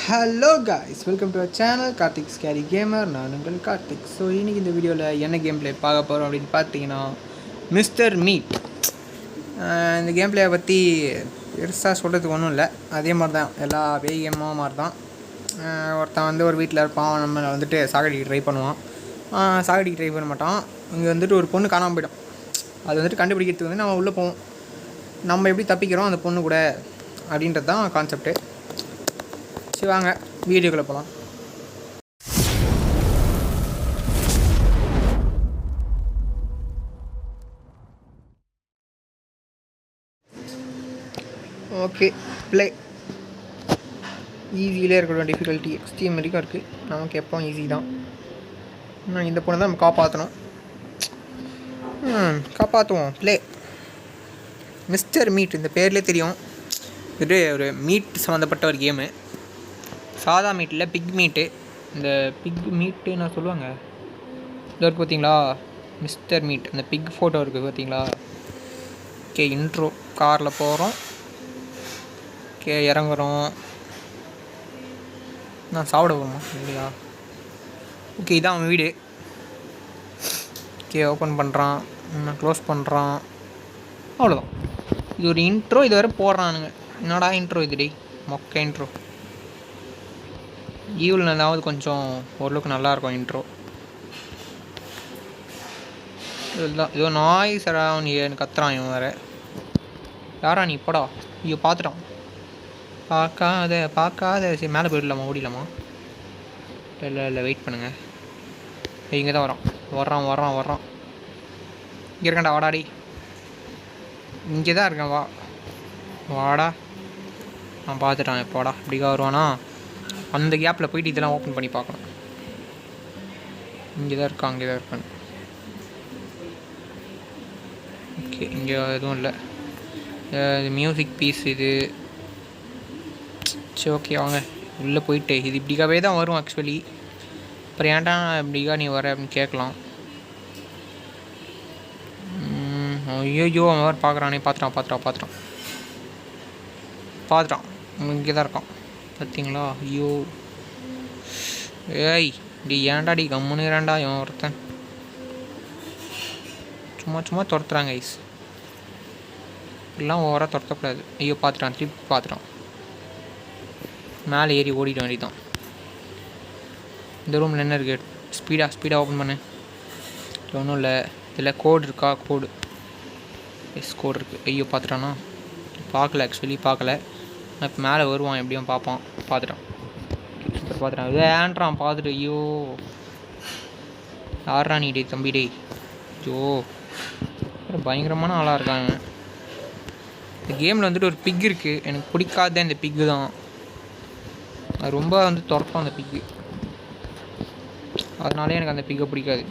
Hello guys, welcome to our channel Karthik Scary Gamer. நான் உங்கள் Karthik. So இன்றைக்கி இந்த வீடியோவில் என்ன கேம் பிளே பார்க்க போகிறோம் அப்படின்னு பார்த்தீங்கன்னா, மிஸ்டர் மீட். இந்த கேம் பிளேயை பற்றி பெருசாக சொல்கிறதுக்கு ஒன்றும் இல்லை. அதே மாதிரி தான் எல்லா பேய் கேமும் மாதிரி தான். ஒருத்தன் வந்து ஒரு வீட்டில் இருப்பான், நம்ம வந்துட்டு சாகடிக்கு ட்ரை பண்ணுவான். சாகடிக்கு ட்ரை பண்ண மாட்டான். இங்கே வந்துட்டு ஒரு பொண்ணு காணாமல் போயிடும். அது வந்துட்டு கண்டுபிடிக்கிறதுக்கு வந்து நம்ம உள்ளே போவோம். நம்ம எப்படி தப்பிக்கிறோம் அந்த பொண்ணு கூட அப்படின்றது தான் கான்செப்ட்டு. சரி வாங்க வீடியோக்குள்ளே போகலாம். Okay, play. ஈஸியிலே இருக்கட்டும், டிஃபிகல்ட்டி எக்ஸ்ட்ரீம் வரைக்கும் இருக்குது. நமக்கு எப்போ ஈஸி தான். நான் இந்த பொண்ணை தான் நம்ம காப்பாற்றணும். காப்பாற்றுவோம். ப்ளே. மிஸ்டர் மீட் இந்த பேர்லேயே தெரியும், இது ஒரு மீட் சம்மந்தப்பட்ட ஒரு கேமு. சாதா மீட்டில் பிக் மீட்டு. இந்த பிக் மீட்டு நான் சொல்லுவாங்க இது இருக்குது பார்த்தீங்களா, மிஸ்டர் மீட். அந்த பிக் ஃபோட்டோ இருக்குது பார்த்தீங்களா. Okay, intro. காரில் போகிறோம். ஓகே, இறங்குறோம். நான் சாப்பிட போமா இல்லையா? ஓகே, இதான் அவன் வீடு. ஓகே, ஓப்பன் பண்ணுறான், நான் க்ளோஸ் பண்ணுறான். அவ்வளோதான். இது ஒரு இன்ட்ரோ. இது வரை போடுறானுங்க. என்னடா இன்ட்ரோ இது? டே மொக்க இன்ட்ரோ. ஈவில் ஏதாவது கொஞ்சம் ஓரளவுக்கு நல்லாயிருக்கும் இன்ட்ரோ. இதுதான் இதோ நாய்ஸ் அரவுண்ட் ஹியர்னு கத்துறான் இவன் வேறு. யாரா நீ? இப்போடா. ஐயோ, பார்த்துட்டான். பார்க்காத. சரி, மேலே போயிடலாமா? ஓடிடலாமா? இல்லை, வெயிட் பண்ணுங்கள். இங்கே தான் வரான். இங்கே இருக்கேன்டா, வாடாடி. இங்கே தான் இருக்கேன், வாடா. நான் பார்த்துட்டான். எப்போடா இப்படிக்கா வருவானா? அந்த கேப்பில் போயிட்டு இதெல்லாம் ஓப்பன் பண்ணி பார்க்கணும். இங்கே தான் இருக்கான். ஓகே, இங்கே எதுவும் இல்லை. இது மியூசிக் பீஸ் இது. சரி, ஓகே வாங்க உள்ளே போயிட்டு. இது இப்படிக்காவே தான் வரும் ஆக்சுவலி. அப்புறம் ஏன்டா இப்படிக்கா நீ வர அப்படின்னு கேட்கலாம். ஐயோ, அவன் வேறு பார்க்குறானே. பார்த்துட்டான். இங்கே தான் இருக்கான் பார்த்தீங்களா? ஐயோ, ஏய் டி, ஏன்டா கம்முன்னு ஏன்டா இவன் ஒருத்தன் சும்மா துரத்துறாங்க ஐஸ். எல்லாம் ஓவராக துரத்தக்கூடாது. ஐயோ, பார்த்துட்டான். மேலே ஏறி ஓடிட வேண்டியதான். இந்த ரூமில் என்ன இருக்குது? ஸ்பீடாக ஓப்பன் பண்ணு. ஒன்றும் இல்லை. இதில் கோடு இருக்கா? கோடு இருக்குது. ஐயோ, பார்த்துட்டானா? ஆக்சுவலி பார்க்கல. நான் இப்போ மேலே வருவான், எப்படியும் பார்த்துட்டான். இது ஏன்றான் பார்த்துட்டு. ஐயோ, யாரா நீ? டே தம்பி, டே. ஐயோ, பயங்கரமான ஆளாக இருக்காங்க. இந்த கேமில் வந்துட்டு ஒரு பிக் இருக்குது. எனக்கு பிடிக்காத இந்த பிக்கு தான். அது ரொம்ப வந்து துரப்பம் அந்த பிக்கு. அதனாலே எனக்கு அந்த பிக்கை பிடிக்காது.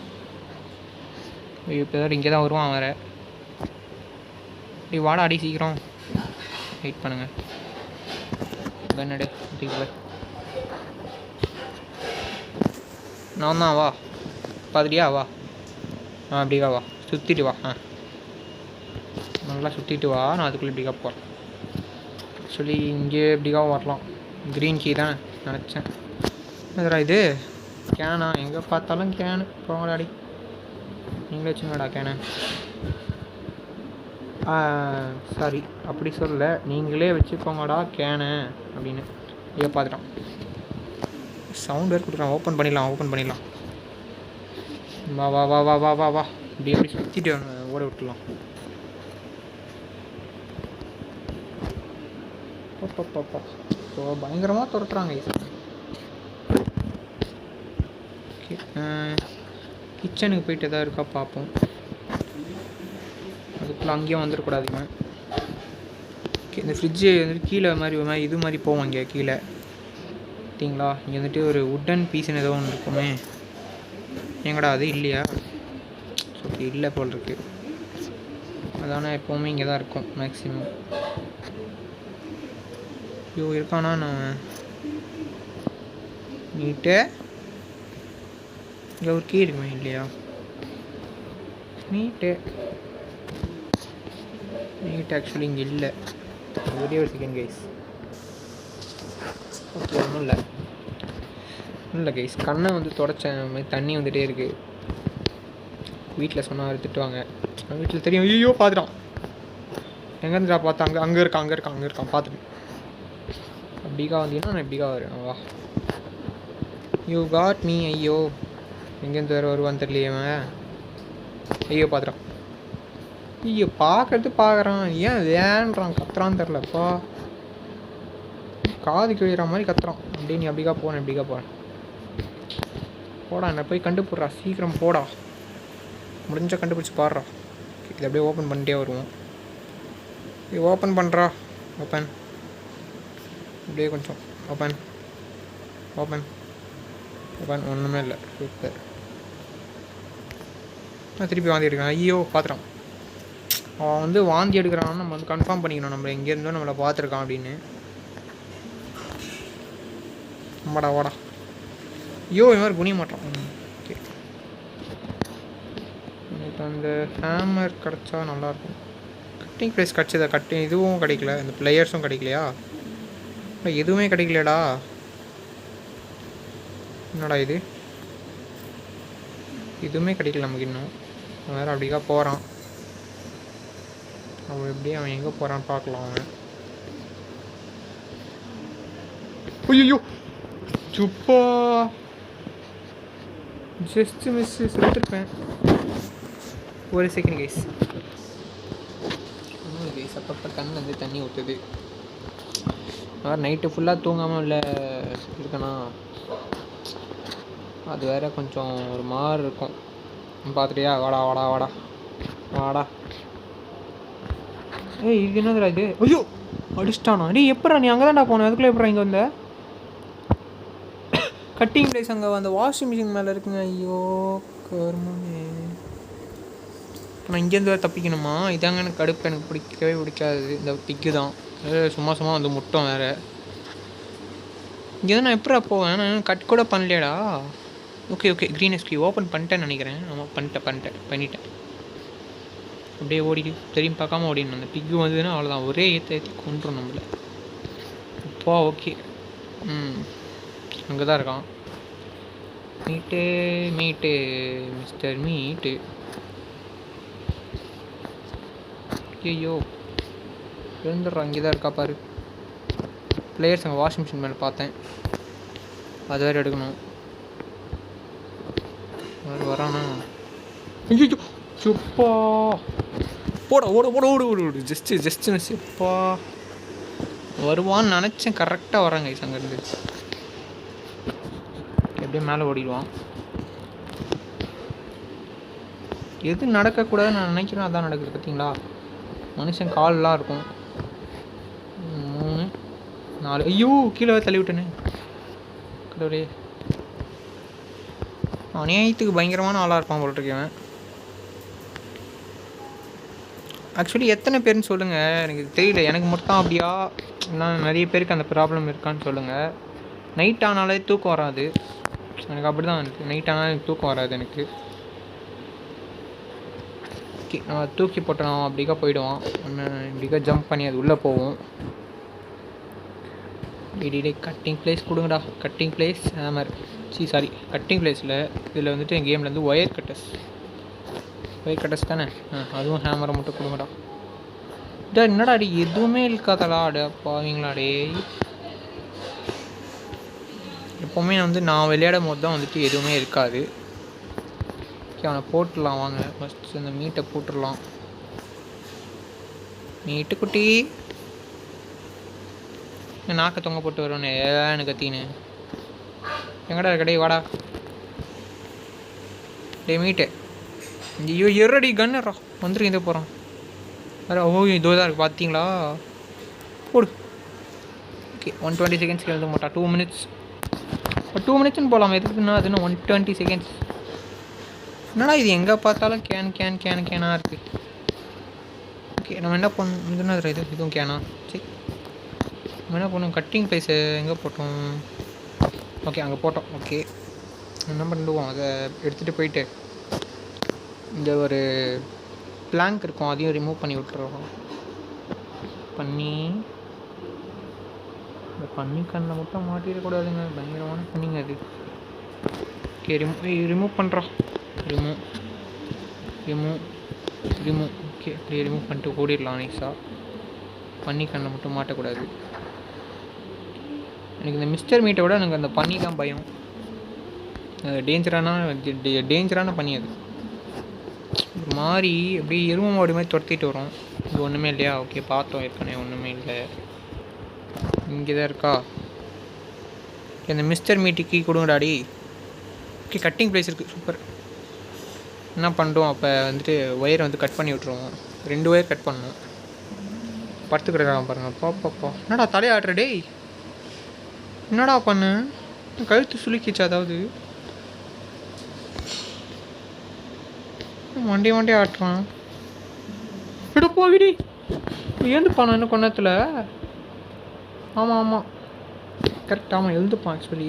இப்போ இங்கே தான் வருவான் வேறு. வாடா அடி, சீக்கிரம் வெயிட் பண்ணுங்க. கன்னடு நான் தான். வா பார்த்துட்டியா? வா அப்படிக்கா வா. சுற்றிட்டு வா. நல்லா சுற்றிட்டு வா. நான் அதுக்குள்ளே இப்படிக்கா போகிறேன். ஆக்சுவலி இங்கே இப்படிக்கா வரலாம். க்ரீன் கீ தான் நினச்சேன். எதுரா இது? கேனா? எங்கே பார்த்தாலும் கேனு. போங்கடாடி, நீங்களே வச்சுங்கடா கேனு. சாரி, அப்படி சொல்லலை. நீங்களே வச்சுக்கோங்கடா கேனு அப்படின்னு. ஐயோ, பார்த்துட்டான். சவுண்ட் வேறு கொடுக்குறான். ஓப்பன் பண்ணிடலாம். வா. இப்படி சுற்றிட்டு ஓட விட்டுலாம். ஸோ பயங்கரமாக துரத்துறாங்க. ஓகே, கிச்சனுக்கு போயிட்டு எதாவது இருக்கா பார்ப்போம். அதுக்குள்ளே அங்கேயும் வந்துடக்கூடாதுங்க. ஓகே, இந்த ஃப்ரிட்ஜு வந்துட்டு கீழே மாதிரி இது மாதிரி போவோம். இங்கே கீழே பார்த்தீங்களா? இங்கே வந்துட்டு ஒரு உட்டன் பீஸ்ன்னு ஏதோ ஒன்று இருக்குமே. எங்கடா அது? இல்லையா? ஓகே, இல்லை போல் இருக்கு. அதானே எப்போவுமே இங்கே தான் இருக்கும் மேக்ஸிமம். ஐயோ, இருக்கானா? நான் நீட்டு இங்கே ஒரு கீ இருக்குமே. இல்லையா? நீட்டு ஆக்சுவலி இங்கே இல்லை. ஒரே ஒரு செகண்ட் கைஸ். ஓகே ஒன்றும் இல்லை கைஸ், கண்ணை வந்து தொடச்சேன், மாதிரி தண்ணி வந்துகிட்டே இருக்குது. வீட்டில் சொன்னால் திட்டுவாங்க. வீட்டில் தெரியும். ஐயோ பார்த்துட்டான். எங்கேருந்துடா பார்த்தா? அங்கே இருக்கான் பார்த்துட்டு. அப்படிக்கா வந்தீங்கன்னா நான் எப்படிக்கா வரேன்? வா, யூ காட் மீ. ஐயோ எங்கேருந்து வேறு வருவான்னு தெரியலையே. ஐயோ பார்த்துட்டான். ஐயோ பார்க்குறான். ஏன் வேன்றான், கத்துறான்னு தெரிலப்பா. காது கிழிகிற மாதிரி கத்துறான். அப்படி நீ எப்படிக்கா போகிறேன் போடா, என்னை போய் கண்டுபிடுறா, சீக்கிரம் போடா. முடிஞ்சால் கண்டுபிடிச்சி பாடுறா. இதை அப்படியே ஓப்பன் பண்ணிட்டே வருவோம். இது ஓப்பன் பண்ணுறா. ஓப்பன் அப்படியே கொஞ்சம் ஓப்பன். ஒன்றுமே இல்லை. சூப்பர். நான் திருப்பி வாந்தி எடுக்கிறேன். ஐயோ பார்த்துறான். அவன் வந்து வாந்தி எடுக்கிறான்னு நம்ம வந்து கன்ஃபார்ம் பண்ணிக்கணும். நம்ம எங்கேருந்தோ நம்மளை பார்த்துருக்கான் அப்படின்னு. வாடா. ஐயோ இது மாதிரி குனிய மாட்டான். ஓகே, இப்போ அந்த ஹேமர் கிடச்சா நல்லாயிருக்கும். கட்டிங் ப்ரைஸ் கிடச்சதா? இதுவும் கிடைக்கல, இந்த பிளேயர்ஸும் கிடைக்கலையா? எதுவுமே கிடைக்கலடா. என்னடா இது? எதுவுமே கிடைக்கல நமக்கு இன்னும். வேறு அப்படிக்கா போகிறான். அவன் எங்கே போகிறான்னு பார்க்கலாம். அவன் ஐயோ சுப்பா, ஜஸ்ட் மிஸ், செத்துருப்பேன். ஒரு செகண்ட் கைஸ். அப்பப்போ கண் வந்து தண்ணி ஊற்றுது. வேறு நைட்டு ஃபுல்லாக தூங்காமல் இல்லை இருக்கணும். அது வேறு கொஞ்சம் ஒரு மாதிரி இருக்கும். பார்த்துட்டியா? வாடா. ஏய் இது என்னதுடா இது? ஐயோ அடிச்சிட்டானா? நீ எப்படா? நீ அங்கே தான்டா போனேன். அதுக்குள்ளே எப்படா இங்கே வந்த? கட்டிங் ப்ளேஸ் அங்கே அந்த வாஷிங் மிஷின் மேலே இருக்குங்க. ஐயோ கர்மமே. நான் இங்கேருந்து வேறு தப்பிக்கணுமா? இதாங்க எனக்கு கடுப்பு. எனக்கு பிடிக்காது இந்த டிக்கு தான். சும்மா வந்து முட்டம் வேறு. இங்கே தான் நான் எப்படா போவேன்? நான் கட் கூட பண்ணலையடா. ஓகே க்ரீன் எஸ்கி ஓப்பன் பண்ணிட்டேன்னு நினைக்கிறேன். ஆமாம் பண்ணிட்டேன். அப்படியே ஓடிடு, தெரியும் பார்க்காம ஓடிடணும். அந்த பிக்கு வந்ததுன்னா அவ்வளோதான், ஒரே ஏற்றி கொண்டுரும் நம்மளை. இப்போ ஓகே. அங்கே தான் இருக்கான். மீட்டு மிஸ்டர் மீட்டு. ஐயோ எழுந்துடுறான். இங்கே தான் இருக்கா பாரு. பிளேயர்ஸ் அங்கே வாஷிங் மிஷின் மேலே பார்த்தேன். அது வேறு எடுக்கணும். வேறு வரானா? ஐயோ சுப்பா, ஓடு. ஜஸ்ட் மிஸ்ப்பா. வருவான்னு நினச்சேன். கரெக்டாக வராங்க ஐஸ். அங்கேருந்து எப்படியே மேலே ஓடிடுவான். எது நடக்கக்கூடாதுன்னு நான் நினைக்கிறேன் அதான் நடக்குது. பார்த்தீங்களா? மனுஷன் கால்லாம் இருக்கும். 3 4. ஐயோ கீழே தள்ளி விட்டேனே கடவுளே. அநியாயத்துக்கு பயங்கரமான ஆளாக இருப்பான் போட்டிருக்கேன். ஆக்சுவலி எத்தனை பேருன்னு சொல்லுங்கள், எனக்கு தெரியல. எனக்கு மட்டும் அப்படியா? நான் நிறைய பேருக்கு அந்த ப்ராப்ளம் இருக்கான்னு சொல்லுங்கள். நைட் ஆனாலே தூக்கம் வராது. எனக்கு அப்படி தான் இருக்குது. நைட் ஆனாலும் தூக்கம் வராது எனக்கு. ஓகே, நம்ம தூக்கி போட்டோம். அப்படிக்கா போயிடுவான். இப்படிக்கா ஜம்ப் பண்ணி அது உள்ளே போவோம். டே கட்டிங் பிளேஸ் கொடுங்கடா. Cutting pliers hammer. Sorry cutting பிளேஸில் இதில் வந்துட்டு என் கேமில் வந்து ஒயர் கட்டர்ஸ் தானே. அதுவும் ஹேமரை மட்டும் கொடுங்கடா. என்னடா அடி எதுவுமே இருக்காதடா. பாவீங்களாடே. எப்போவுமே நான் விளையாடும் போது தான் வந்துட்டு எதுவுமே இருக்காது. ஓகே, அவனை போட்டுடலாம். வாங்க ஃபஸ்ட்டு இந்த மீட்டை போட்டுடலாம். மீட்டு குட்டி நாக்க தொங்க போட்டு வருவானே எனக்கு கத்தின்னு. எங்கடா கடை வாடா. டே மீட்டு. ஐயோ எரடி கன்னுறா வந்துருக்கு. இந்த போகிறான் வேறு. ஓ இதோ தான் இருக்குது பார்த்தீங்களா? போடு. ஓகே 120 செகண்ட்ஸ்க்கு எழுத மாட்டா. 2 மினிட்ஸ். 2 மினிட்ஸ்னு போகலாம். எதுக்குன்னா அதுன்னு 120 செகண்ட்ஸ். என்னடா இது எங்கே பார்த்தாலும் கேனாக இருக்குது. ஓகே நம்ம என்ன பண்ணணும்? இதுவும் கேனா. சரி நம்ம என்ன பண்ணோம்? கட்டிங் ப்ரைஸு எங்கே போட்டோம்? ஓகே அங்கே போட்டோம். ஓகே என்ன பண்ணிடுவோம்? அதை எடுத்துகிட்டு போயிட்டு இந்த ஒரு பிளாங்க் இருக்கும், அதையும் ரிமூவ் பண்ணி விட்டுருவோம். பண்ணி இந்த பண்ணி கண்ணில் மட்டும் மாட்டிடக்கூடாதுங்க, பயங்கரமான பண்ணிங்க அது. ஓகே ரிமூவ் பண்ணுறோம். ரிமூவ் ரிமூவ் ரிமூவ் ஓகே அப்படியே ரிமூவ் பண்ணிட்டு ஓடிடலாம் நைஸாக. பண்ணி கண்ணில் மட்டும் மாட்டக்கூடாது. எனக்கு இந்த மிஸ்டர் மீட்டை விட எனக்கு அந்த பண்ணி தான் பயம். டேஞ்சரான பண்ணி அது. ஒரு மாதிரி அப்படியே எருமை மாடு மாதிரி துரத்திட்டு வரும். இது ஒன்றுமே இல்லையா? ஓகே பார்த்தோம் ஏற்கனவே, ஒன்றுமே இல்லை. இங்கே தான் இருக்கா? இந்த மிஸ்டர் மீட்டு கீ கொடுங்கடாடி. ஓகே கட்டிங் ப்ளேஸ் இருக்குது, சூப்பர். என்ன பண்ணுறோம் அப்போ வந்துட்டு ஒயரை வந்து கட் பண்ணி விட்ருவோம். 2 ஒயர் கட் பண்ணணும். படுத்துக்கிடலாம் பாருங்கள். பாப்பாப்பா என்னடா தலையாடுற டேய், என்னடா பண்ணு? கழுத்து சுளுக்கிச்சு. அதாவது மண்டே ஆட்டுறான். விட போவிடி எழுந்துப்பான் இன்னும் கொண்டத்தில். ஆமாம் கரெக்ட். ஆமாம் எழுந்துப்பான். ஆக்சுவலி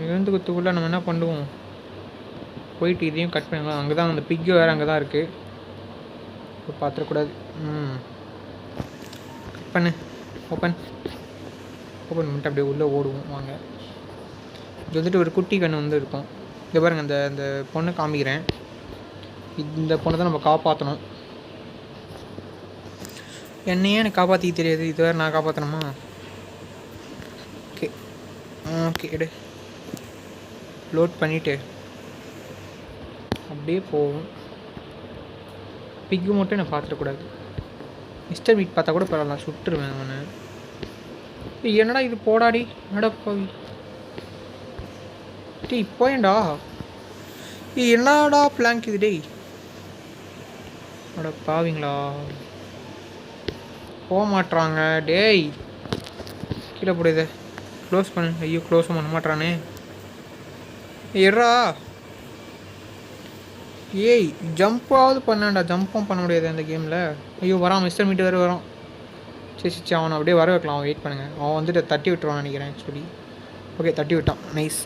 எழுந்துக்கிறதுக்குள்ளே நம்ம என்ன பண்ணுவோம், போயிட்டு இதையும் கட் பண்ணிடலாம். அங்கே தான் அந்த பிக்கு வேறு அங்கே தான் இருக்குது. இப்போ பார்த்துடக்கூடாது. கட் பண்ணு. ஓப்பன் பண்ணிட்டு அப்படியே உள்ளே ஓடுவோம். வாங்க. இது வந்துட்டு ஒரு குட்டி கன்று வந்து இருக்கும். இதை பாருங்கள், அந்த பொண்ணை காமிக்கிறேன். இந்த பொண்ணை தான் நம்ம காப்பாற்றணும். என்னையே எனக்கு காப்பாற்றிக்க தெரியாது, இது வேறு நான் காப்பாற்றணுமா? ஓகே எடு. லோட் பண்ணிவிட்டு அப்படியே போவோம். பிக்கு மட்டும் நான் பார்த்துடக்கூடாது. மிஸ்டர் மீட் பார்த்தா கூட பரவாயில்ல, சுட்டுருவேன் அவனை. என்னடா இது போடாடி, என்னடா போவி டேய் போயேண்டா. என்னடா பிளாங்க் இது டேய், அட பாவிங்களா. போக மாட்றாங்க டேய். கீழே போடுது. க்ளோஸ் பண்ணு. ஐயோ க்ளோஸும் பண்ண மாட்டானே. எட்ரா. ஏய் ஜம்ப்பாவது பண்ணாண்டா. ஜம்ப்பும் பண்ண முடியாது அந்த கேமில். ஐயோ வரான் மிஸ்டர் மீட்டு வேறு வரான். சரி அவனை அப்படியே வர வைக்கலாம். அவன் வெயிட் பண்ணுங்கள். அவன் வந்துட்டு தட்டி விட்டுருவான்னு நினைக்கிறேன் ஆக்சுவலி. ஓகே தட்டி விட்டான். நைஸ்.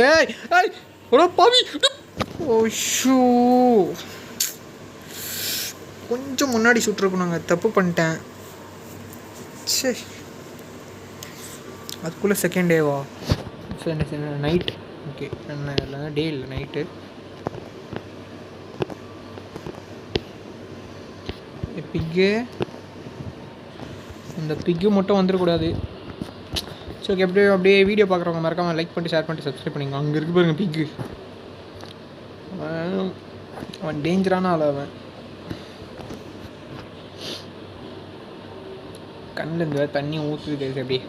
ஏய் ஒரு பாவி. ஓ ஷூ, கொஞ்சம் முன்னாடி சுட்டுருக்கணுங்க. தப்பு பண்ணிட்டேன். சரி அதுக்குள்ளே செகண்ட் டேவா? சரி நைட். ஓகே என்ன இல்லைன்னா டே இல்லை, நைட்டு. பிக்கு, இந்த பிக்கு மட்டும் வந்துடக்கூடாது. ஸோ ஓகே அப்படியே வீடியோ பார்க்குறவங்க மறக்காமல் லைக் பண்ணிட்டு ஷேர் பண்ணிட்டு சப்ஸ்கிரைப் பண்ணிங்க. அங்கே இருக்கு பாருங்க பிக்கு. அவன் டேஞ்சரான ஆள். அவன் கண்ணில் இருந்து வேறு தண்ணி ஊற்றுது அப்படியே.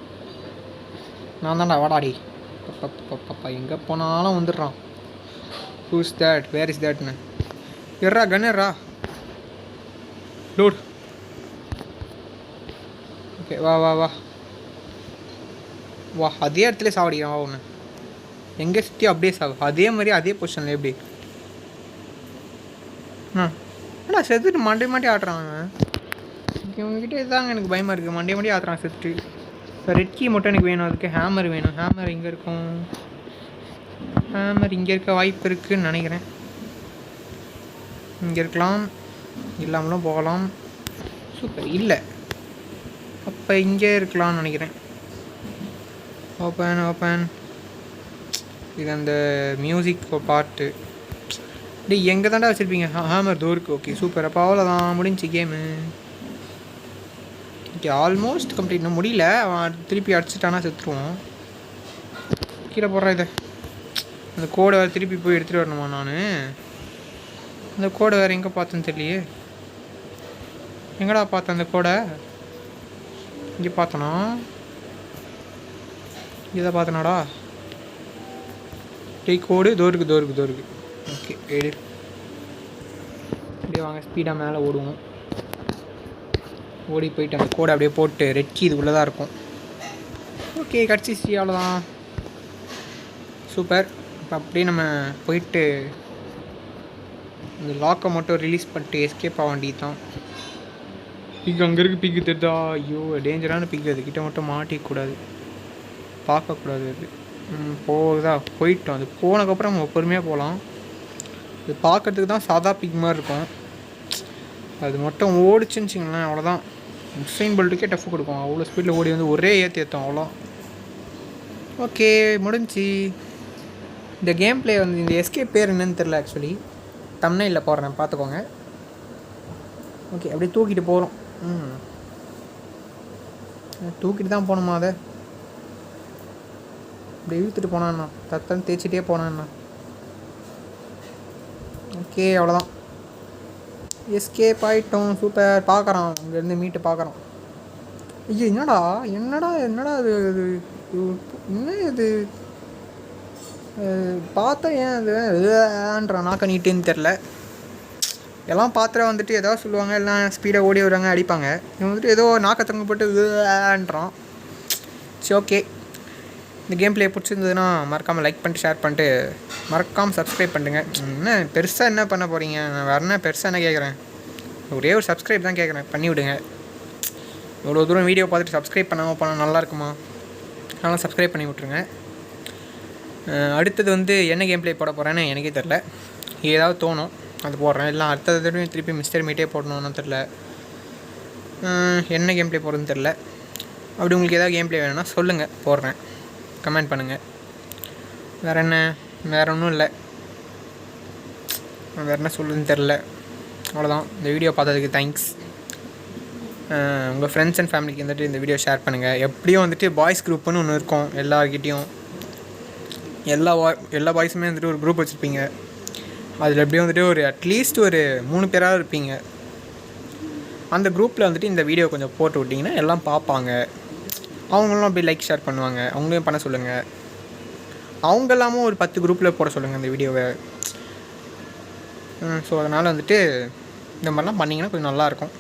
நான் தான்டா வாடாடி. பப்பா எங்கே போனாலும் வந்துடுறான். ஹூஸ் தேட், வேர் இஸ் தேட்னு. எர்ரா கன்னுறா. லோட். ஓகே வா அதே இடத்துல சாவடிக்கிறான். வா ஒன்று எங்கே சுற்றி அப்படியே சாவு. அதே மாதிரி அதே பொசிஷனில் எப்படி ஏன்னா செத்துட்டு மண்டே ஆட்டுறாங்க. இவங்ககிட்ட இதாங்க எனக்கு பயமாக இருக்குது. மண்டே ஆட்டுறான் செத்துட்டு. இப்போ ரெட் கீ மட்டும் எனக்கு வேணும். அதுக்கு ஹேமர் வேணும். ஹேமர் எங்கே இருக்கும்? ஹேமர் இங்கே இருக்க வாய்ப்பு இருக்குதுன்னு நினைக்கிறேன். இங்கே இருக்கலாம், இல்லாமலும் போகலாம். சூப்பர் இல்லை, அப்போ இங்கே இருக்கலாம்னு நினைக்கிறேன். ஓப்பன். இது அந்த மியூசிக் பாட்டு. டேய் எங்கே தாண்டா வச்சுருப்பீங்க? ஹேமர் தோருக்கு. Okay super. அப்போ அவ்வளோதான், முடிஞ்சு கேமு. Okay almost complete. இன்னும் முடியல. அவன் திருப்பி அடிச்சுட்டானா செத்துருவோம். கீழே போடுறேன் இதை. அந்த கோடை வேறு திருப்பி போய் எடுத்துகிட்டு வரணுமா நான்? அந்த கோடை வேறு எங்கே பார்த்தேன்னு தெரியலையே. எங்கடா பார்த்தேன் அந்த கோடை? இங்கே பார்த்தனா? இதை பார்த்தனாடா. கோடு தோருக்கு. ஓகே எடு. அப்படியே வாங்க ஸ்பீடாக மேலே ஓடுவோம். ஓடி போயிட்டு அந்த கோடை அப்படியே போட்டு ரெட் கீ இது உள்ளே தான் இருக்கும். ஓகே கட்சிச்சு, அவ்வளோதான். சூப்பர். இப்போ அப்படியே நம்ம போயிட்டு இந்த லாக்கை மட்டும் ரிலீஸ் பண்ணிட்டு எஸ்கேப் ஆக வேண்டியது தான். பிக் அங்கே இருக்குது. பிக்கு தெரிதா? ஐயோ டேஞ்சரான பிக். அதுக்கிட்ட மட்டும் மாட்டிக்கூடாது, பார்க்கக்கூடாது. அது போயிட்டோம். அது போனதுக்கப்புறம் நம்ம பொறுமையாக போகலாம். அது பார்க்குறதுக்கு தான் சாதா பிக் மாதிரி இருக்கும். அது மட்டும் ஓடிச்சுன்னு வச்சுங்களேன், அவ்வளோதான். உசைன் போல்ட்டுக்கே டஃப் கொடுக்கும், அவ்வளோ ஸ்பீடில் ஓடி வந்து ஒரே ஏற்றோம் அவ்வளோ. ஓகே முடிஞ்சு. இந்த கேம் பிளே வந்து இந்த எஸ்கேப் பேர் என்னன்னு தெரில ஆக்சுவலி, தம்ப்நெயிலில் போடுறேன் பார்த்துக்கோங்க. ஓகே அப்படியே தூக்கிட்டு போகிறோம். தூக்கிட்டு தான் போகணுமா? அதை இப்படி இழுத்துட்டு போனான்னா தத்தன்னு தேய்ச்சிட்டே போனான்னா. ஓகே அவ்வளோதான், எஸ்கேப் ஆகிட்டோம். சூப்பர். பார்க்குறோம் இங்கேருந்து மீட்டு பார்க்குறோம். ஐயோ என்னடா என்னடா என்னடா அது இது என்ன இது பார்த்தா ஏன் அதுன்ற நாக்க நீட்டுன்னு தெரில. எல்லாம் பாத்திரம் வந்துட்டு ஏதாவது சொல்லுவாங்க, எல்லாம் ஸ்பீடாக ஓடி வருவாங்க அடிப்பாங்க. இவன் வந்துட்டு ஏதோ நாக்கத்தங்க போட்டு இதுன்றான். சரி ஓகே, இந்த கேம் பிளே பிடிச்சிருந்ததுன்னா மறக்காமல் லைக் பண்ணிட்டு ஷேர் பண்ணிட்டு மறக்காமல் சப்ஸ்கிரைப் பண்ணுங்கள். என்ன பெருசாக என்ன பண்ண போகிறீங்க? நான் வேறு என்ன பெருசாக என்ன கேட்குறேன், ஒரே ஒரு சப்ஸ்கிரைப் தான் கேட்குறேன், பண்ணி விடுங்க. இவ்வளோ தூரம் வீடியோ பார்த்துட்டு சப்ஸ்கிரைப் பண்ணாமல் போனால் நல்லாயிருக்குமா? அதனால் சப்ஸ்கிரைப் பண்ணி விட்ருங்க. அடுத்தது வந்து என்ன கேம் பிளே போட போகிறேன்னு எனக்கே தெரில. ஏதாவது தோணும் அது போடுறேன், இல்லை அடுத்தது திருப்பி மிஸ்டர் மீட்டே போடணும்னு தெரில. என்ன கேம் பிளே போடுறதுன்னு தெரில. அப்படி உங்களுக்கு ஏதாவது கேம் பிளே வேணும்னா சொல்லுங்கள், போடுறேன், கமெண்ட் பண்ணுங்கள். வேறு என்ன, வேறு ஒன்றும் இல்லை, வேறு என்ன சொல்லுதுன்னு தெரில. அவ்வளோதான். இந்த வீடியோ பார்த்ததுக்கு தேங்க்ஸ். உங்கள் ஃப்ரெண்ட்ஸ் அண்ட் ஃபேமிலிக்கு வந்துட்டு இந்த வீடியோ ஷேர் பண்ணுங்கள். எப்படியும் வந்துட்டு பாய்ஸ் குரூப்புன்னு ஒன்று இருக்கும் எல்லார்கிட்டையும். எல்லா பாய்ஸுமே வந்துட்டு ஒரு குரூப் வச்சுருப்பீங்க. அதில் எப்படியும் வந்துட்டு ஒரு அட்லீஸ்ட் ஒரு 3 பேராக இருப்பீங்க. அந்த குரூப்பில் வந்துட்டு இந்த வீடியோ கொஞ்சம் போட்டு விட்டிங்கன்னா எல்லாம் பார்ப்பாங்க. அவங்களும் அப்படி லைக் ஷேர் பண்ணுவாங்க. அவங்களையும் பண்ண சொல்லுங்கள். அவங்க எல்லாமும் ஒரு 10 குரூப்பில் போட சொல்லுங்கள் இந்த வீடியோவை. ஸோ அதனால் வந்துட்டு இந்த மாதிரிலாம் பண்ணிங்கன்னா கொஞ்சம் நல்லாயிருக்கும்.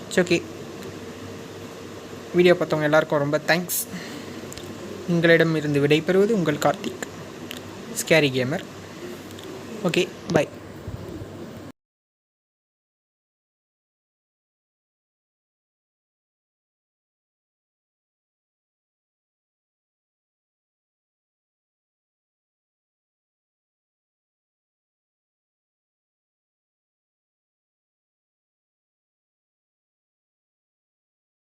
It's okay. வீடியோ பார்த்தவங்க எல்லாருக்கும் ரொம்ப தேங்க்ஸ். உங்களிடம் இருந்து விடைபெறுவது உங்கள் Karthik, Scary Gamer. Okay, by.